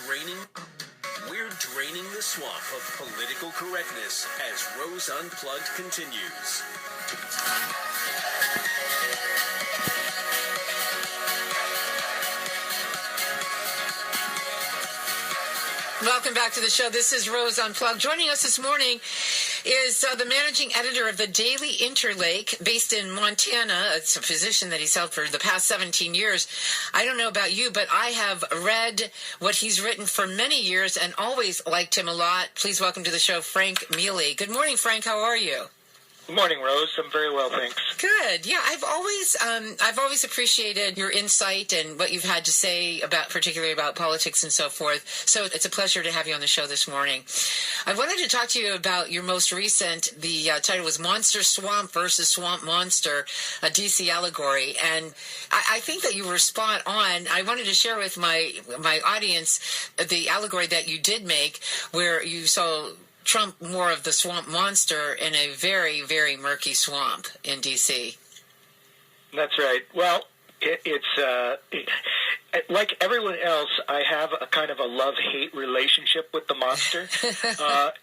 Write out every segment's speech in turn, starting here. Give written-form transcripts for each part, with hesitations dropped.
We're draining the swamp of political correctness as Rose Unplugged continues. Welcome back to the show. This is Rose Unplugged. Joining us this morning is the managing editor of the Daily Interlake, based in Montana. It's a position that he's held for the past 17 years. I don't know about you, but I have read what he's written for many years and always liked him a lot. Please welcome to the show, Frank Miele. Good morning, Frank. How are you? Good morning, Rose. I'm very well, thanks. Good. Yeah, I've always appreciated your insight and what you've had to say particularly about politics and so forth. So it's a pleasure to have you on the show this morning. I wanted to talk to you about your most recent. The title was "Monster Swamp versus Swamp Monster: A DC Allegory," and I think that you were spot on. I wanted to share with my audience the allegory that you did make, where you saw Trump more of the swamp monster in a very, very murky swamp in D.C. That's right. Well, it's like everyone else, I have a kind of a love-hate relationship with the monster.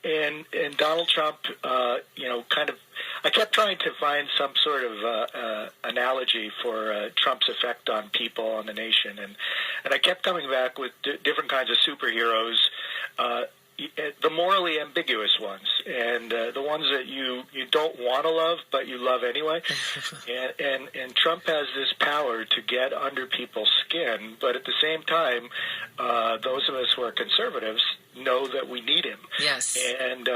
And Donald Trump, I kept trying to find some sort of analogy for Trump's effect on people, on the nation. And I kept coming back with different kinds of superheroes, the morally ambiguous ones, and the ones that you don't want to love, but you love anyway. and Trump has this power to get under people's skin, but at the same time, those of us who are conservatives know that we need him. Yes. And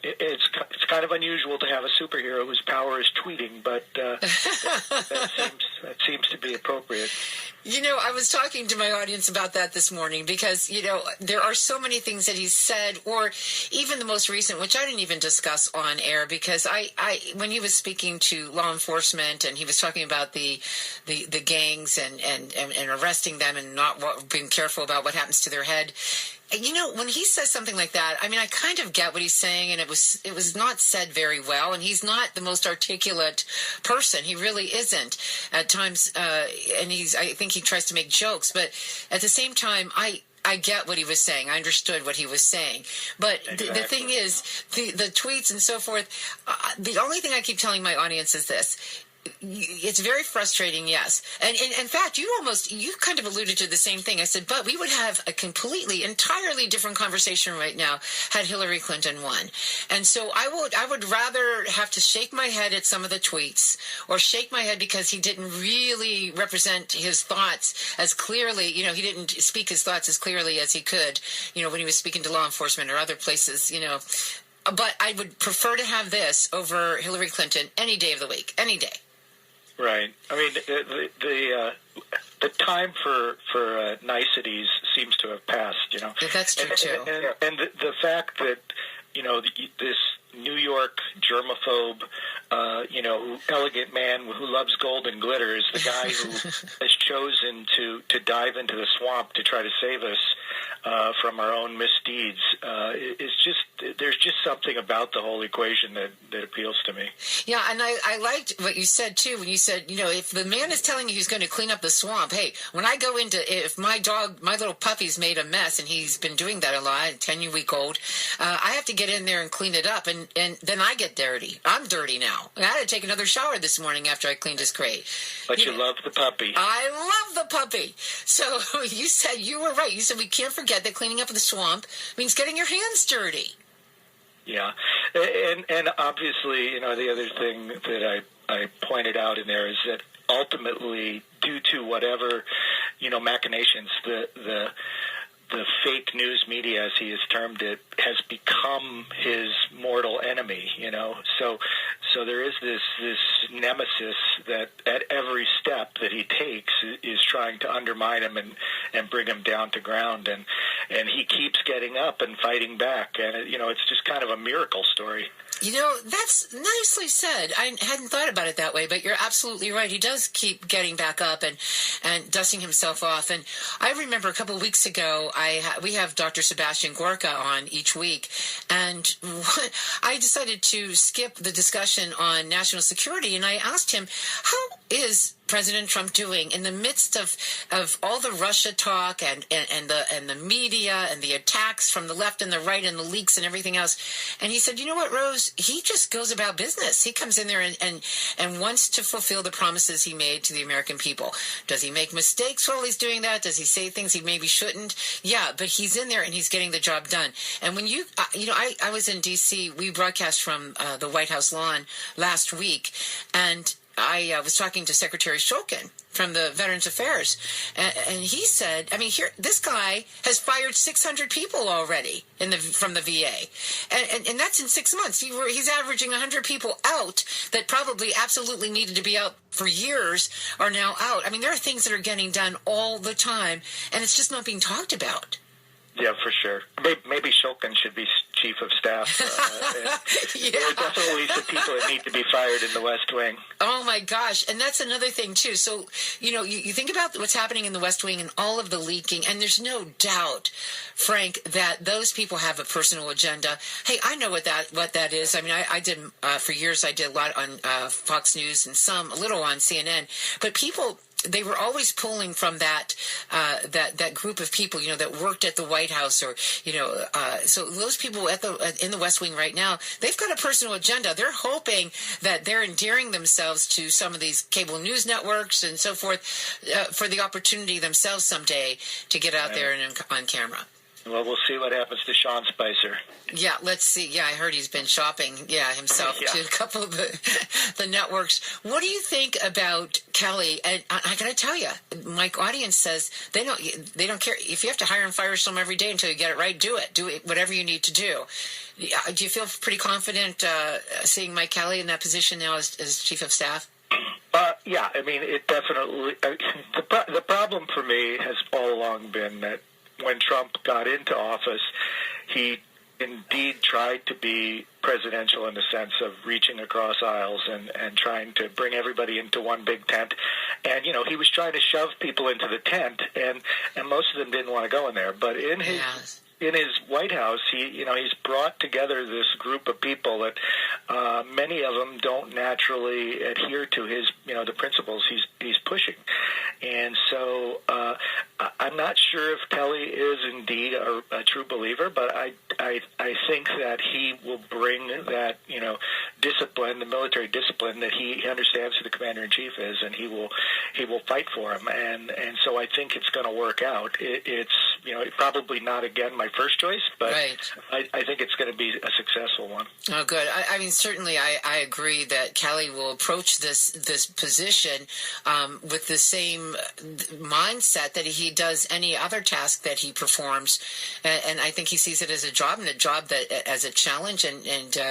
it's kind of unusual to have a superhero whose power is tweeting, but that seems to be appropriate. I was talking to my audience about that this morning because, there are so many things that he said, or even the most recent, which I didn't even discuss on air, because when he was speaking to law enforcement and he was talking about the gangs and arresting them and not being careful about what happens to their head. When he says something like that, I kind of get what he's saying, and it was not said very well, and he's not the most articulate person. He really isn't at times, and I think he tries to make jokes, but at the same time, I get what he was saying. I understood what he was saying. But exactly. The thing is, the tweets and so forth, the only thing I keep telling my audience is this. It's very frustrating, yes. And in fact, you kind of alluded to the same thing. I said, but we would have a entirely different conversation right now had Hillary Clinton won. And so I would rather have to shake my head at some of the tweets, or shake my head because he didn't really represent his thoughts as clearly. He didn't speak his thoughts as clearly as he could, when he was speaking to law enforcement or other places, But I would prefer to have this over Hillary Clinton any day of the week, any day. Right. The time for niceties seems to have passed. That's true too. And the fact that this New York germaphobe, elegant man who loves gold and glitter is the guy who has chosen to dive into the swamp to try to save us from our own misdeeds. There's just something about the whole equation that appeals to me. Yeah, and I liked what you said too when you said, if the man is telling you he's going to clean up the swamp, hey, when I go if my little puppy's made a mess, and he's been doing that a lot, 10-week-old, I have to get in there and clean it up, and then I get dirty. I'm dirty now. I had to take another shower this morning after I cleaned his crate. But you love the puppy. I love the puppy. So you were right. You said we can't forget that cleaning up the swamp means getting your hands dirty. Yeah, and obviously, the other thing that I pointed out in there is that ultimately, due to whatever, machinations, the fake news media, as he has termed it, has become his mortal enemy, So there is this nemesis that at every step that he takes is trying to undermine him and bring him down to ground. And he keeps getting up and fighting back. And, it's just kind of a miracle story. That's nicely said. I hadn't thought about it that way, but you're absolutely right. He does keep getting back up and dusting himself off. And I remember a couple of weeks ago, we have Dr. Sebastian Gorka on each week, and I decided to skip the discussion on national security, and I asked him, is President Trump doing in the midst of all the Russia talk and the media and the attacks from the left and the right and the leaks and everything else? And he said, you know what, Rose? He just goes about business. He comes in there and wants to fulfill the promises he made to the American people. Does he make mistakes while he's doing that? Does he say things he maybe shouldn't? Yeah, but he's in there and he's getting the job done. And when I was in D.C., we broadcast from the White House lawn last week, and I was talking to Secretary Shulkin from the Veterans Affairs, and he said, I mean, this guy has fired 600 people already from the VA, and that's in 6 months. He's averaging 100 people out that probably absolutely needed to be out for years are now out. I mean, there are things that are getting done all the time, and it's just not being talked about. Yeah, for sure. Maybe Shulkin should be chief of staff. Yeah. There are definitely some people that need to be fired in the West Wing. Oh, my gosh. And that's another thing, too. So, you think about what's happening in the West Wing and all of the leaking, and there's no doubt, Frank, that those people have a personal agenda. Hey, I know what that is. I mean, I did, for years, I did a lot on Fox News and a little on CNN. But people, they were always pulling from that group of people, that worked at the White House, or so those people in the West Wing right now, they've got a personal agenda. They're hoping that they're endearing themselves to some of these cable news networks and so forth for the opportunity themselves someday to get out there and on camera. Well, we'll see what happens to Sean Spicer. Yeah, let's see. Yeah, I heard he's been shopping, himself to a couple of the networks. What do you think about Kelly? And I got to tell you, my audience says they don't care if you have to hire and fire someone every day until you get it right. Do it, whatever you need to do. Do you feel pretty confident seeing Mike Kelly in that position now as chief of staff? Yeah, I mean, it definitely. The problem for me has all along been that when Trump got into office, he indeed tried to be presidential in the sense of reaching across aisles and trying to bring everybody into one big tent. And, he was trying to shove people into the tent, and most of them didn't want to go in there. But in his White House, he's brought together this group of people that many of them don't naturally adhere to his, the principles he's pushing. And so I'm not sure if Kelly is indeed a true believer, but I think that he will bring that, discipline, the military discipline that he understands who the commander-in-chief is, and he will fight for him. And so I think it's going to work out. It's probably not, again, my first choice, but right. I think it's going to be a successful one. Oh, good. I mean, certainly I agree that Kelly will approach this position with the same mindset that he does any other task that he performs. And I think he sees it as a job, and a job that as a challenge, and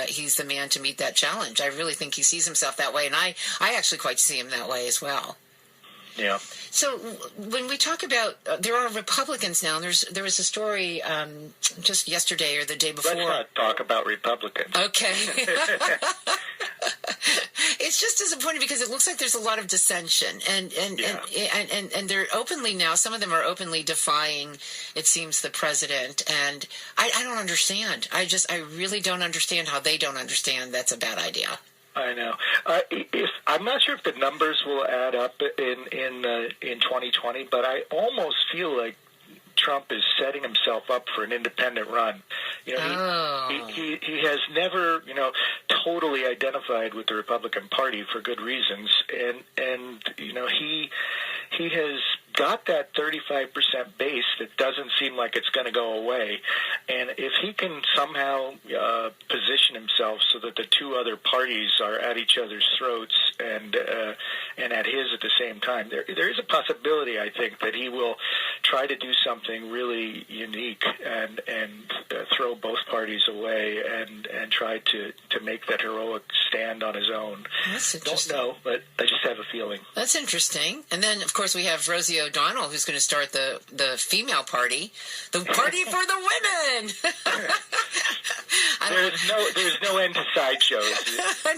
he's the man to meet that challenge. I really think he sees himself that way, and I actually quite see him that way as well. Yeah. So when we talk about, there are Republicans now, and there was a story just yesterday or the day before. Let's not talk about Republicans. Okay. It's just disappointing because it looks like there's a lot of dissension, and they're openly now, some of them are openly defying, it seems, the president, and I don't understand. I really don't understand how they don't understand that's a bad idea. I know. I'm not sure if the numbers will add up in 2020, but I almost feel like Trump is setting himself up for an independent run. He has never, totally identified with the Republican Party for good reasons, and he has got that 35% base that doesn't seem like it's going to go away. And if he can somehow position himself so that the two other parties are at each other's throats and at his at the same time, there is a possibility, I think, that he will try to do something really unique and throw both parties away and try to make that heroic stand on his own. That's interesting. Don't know, but I just have a feeling. That's interesting. And then, of course, we have Rosie O'Donnell, who's going to start the female party, the party for the women. There's no end to sideshows.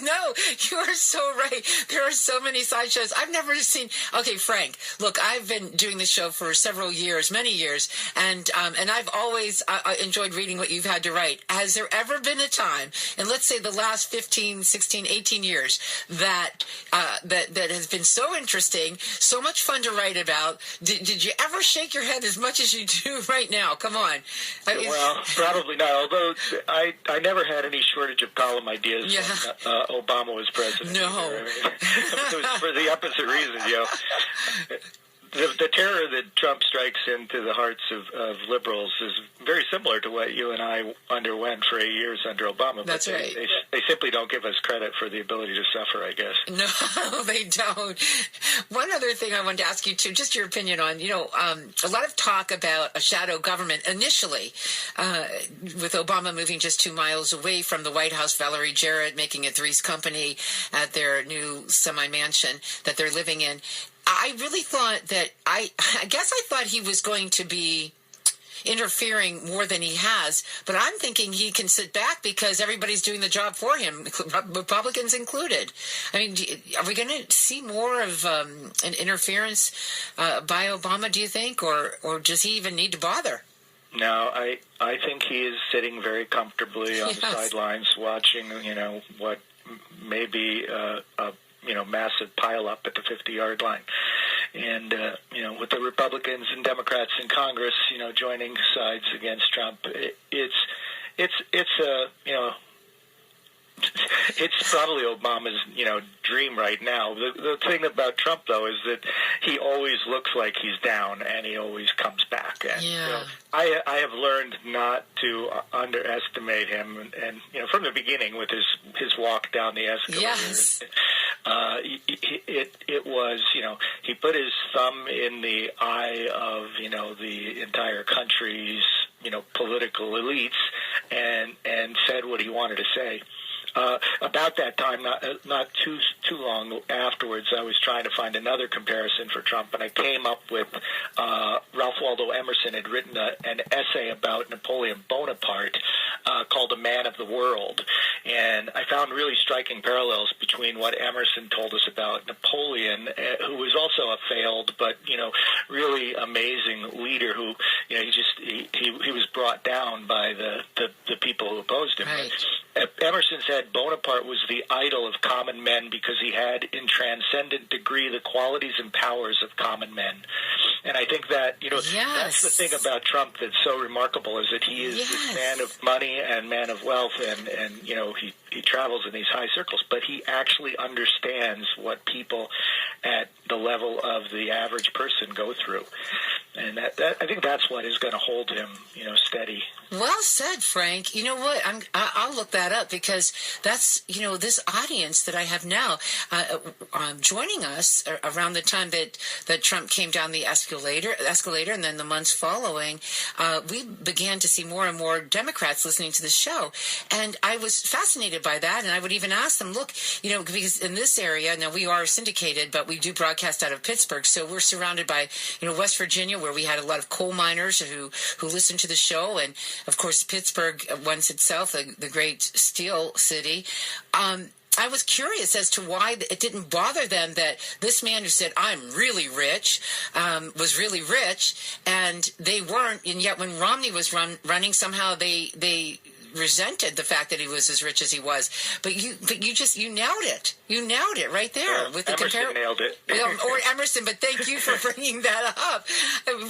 No, you are so right. There are so many sideshows. I've never seen. Okay, Frank, look, I've been doing this show for several years. years, many years, and I've always enjoyed reading what you've had to write. Has there ever been a time, and let's say the last 15, 16, 18 years, that has been so interesting, so much fun to write about? Did you ever shake your head as much as you do right now? Come on. Well, probably not, although I never had any shortage of column ideas when Obama was president. No. It was for the opposite reason, The terror that Trump strikes into the hearts of liberals is very similar to what you and I underwent for 8 years under Obama. That's right. They simply don't give us credit for the ability to suffer, I guess. No, they don't. One other thing I wanted to ask you, too, just your opinion on, a lot of talk about a shadow government initially, with Obama moving just 2 miles away from the White House, Valerie Jarrett making it Three's Company at their new semi-mansion that they're living in. I really thought that I guess I thought he was going to be interfering more than he has, but I'm thinking he can sit back because everybody's doing the job for him, Republicans included. I mean, are we going to see more of an interference by Obama, do you think, or does he even need to bother? No, I think he is sitting very comfortably on the sidelines watching, what may be a massive pileup at the 50-yard line. And, with the Republicans and Democrats in Congress, joining sides against Trump, it's probably Obama's, dream right now. The thing about Trump, though, is that he always looks like he's down and he always comes back. And I have learned not to underestimate him. And from the beginning with his walk down the escalator. Yes. It was, he put his thumb in the eye of, the entire country's, political elites and said what he wanted to say. About that time, not too long afterwards, I was trying to find another comparison for Trump, and I came up with Ralph Waldo Emerson had written an essay about Napoleon Bonaparte called "A Man of the World," and I found really striking parallels between what Emerson told us about Napoleon, who was also a failed but really amazing leader who he was brought down by the people who opposed him. Right. Emerson said Bonaparte was the idol of common men because he had in transcendent degree the qualities and powers of common men. And I think that, that's the thing about Trump that's so remarkable is that he is this man of money and man of wealth and he travels in these high circles, but he actually understands what people at the level of the average person go through. And that I think that's what is going to hold him, steady. Well said, Frank. You know what? I'll look that up because that's, this audience that I have now joining us around the time that Trump came down the escalator, and then the months following, we began to see more and more Democrats listening to the show. And I was fascinated by that. And I would even ask them, look, because in this area, now we are syndicated, but we do broadcast out of Pittsburgh. So we're surrounded by, West Virginia, where we had a lot of coal miners who listened to the show. And of course, Pittsburgh, once itself, the great steel city. I was curious as to why it didn't bother them that this man who said, I'm really rich, was really rich, and they weren't. And yet when Romney was running, somehow they resented the fact that he was as rich as he was. But you nailed it. You nailed it right there with the Emerson nailed it. Or Emerson, but thank you for bringing that up.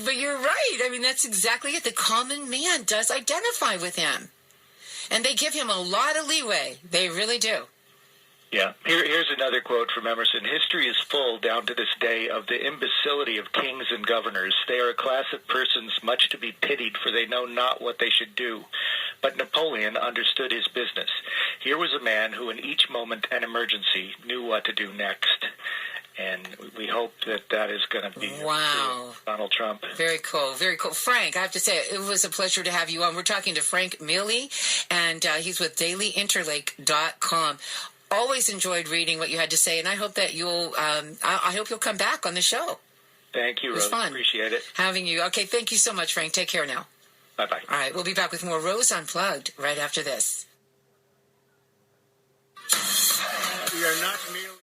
But you're right. I mean, that's exactly it. The common man does identify with him. And they give him a lot of leeway. They really do. Yeah. Here's another quote from Emerson. History is full, down to this day, of the imbecility of kings and governors. They are a class of persons much to be pitied, for they know not what they should do. But Napoleon understood his business. Here was a man who in each moment and emergency knew what to do next. And we hope that is going to be Donald Trump. Very cool. Very cool. Frank, I have to say, it was a pleasure to have you on. We're talking to Frank Miele, and he's with dailyinterlake.com. Always enjoyed reading what you had to say, and I hope that I hope you'll come back on the show. Thank you, Rose. It was fun. Appreciate it. Having you. Okay, thank you so much, Frank. Take care now. Bye-bye. All right, we'll be back with more Rose Unplugged right after this. We are not